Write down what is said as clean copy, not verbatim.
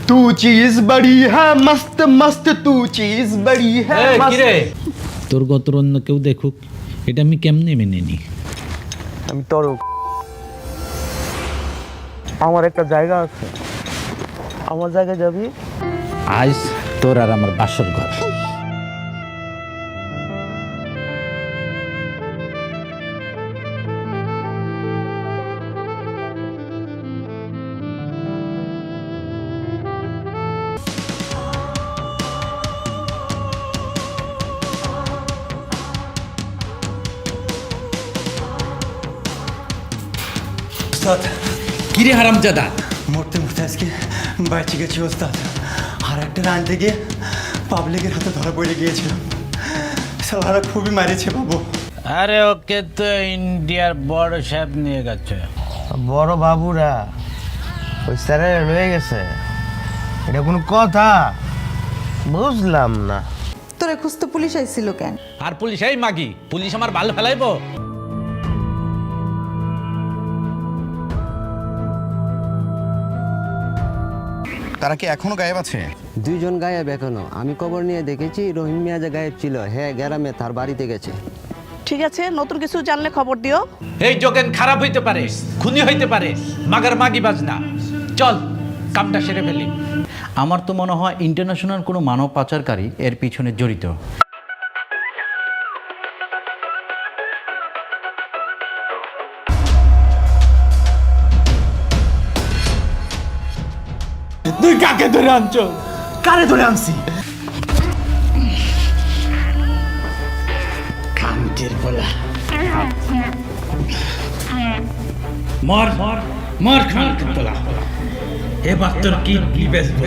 तू चीज बड़ी है मस्त मस्त तू चीज बड़ी है কিরে তোর গতর অন্য কেউ দেখুক, এটা আমি কেমনে মেনে নিই? আমি তরক, আমার একটা জায়গা আছে, আমার জায়গায় যাবি? আজ তোর আর আমার বাসর ঘর। ওস্তাদ কিরে হারামজাদা, মরতে মরতে আজকে বাইচে গেছি ওস্তাদ। আর একটা রানতে গিয়ে পাবলিকের হাতে ধরা পড়ে গিয়েছিলাম। সালারা খুবই মারিছে বাবু। আরে ওকে তো ইন্ডিয়ার বড় সাহেব নিয়ে গেছে। বড় বাবুরা ওই স্যারে রয়ে গেছে, এটা কোনো কথা? বুঝলাম না। তোরে খুঁজতে পুলিশ আইছিল কেন? আর পুলিশ এই মাগি, পুলিশ আমার ভালো ফেলাইবো? তারা কি এখনো গায়েব আছে? দুইজন গায়েব এখনো। আমি খবর নিয়ে দেখেছি রহিম মিয়া যে গায়েব ছিল, হ্যাঁ গ্রামে তার বাড়িতে গেছে। ঠিক আছে, নতুন কিছু জানলে খবর দিও। এই যোগেন খারাপ হইতে পারে, খুনি হইতে পারে, মাগার মাগি বাজনা। চল কামটা সেরে ফেলি। আমার তো মনে হয় ইন্টারন্যাশনাল কোনো মানব পাচারকারী এর পিছনে জড়িত। তুই কাকে ধরে আনছো? কারে ধরে আনছি? খামটির বলা। মর মর মর খামটির বলা। এবার তোর কি বেচবো?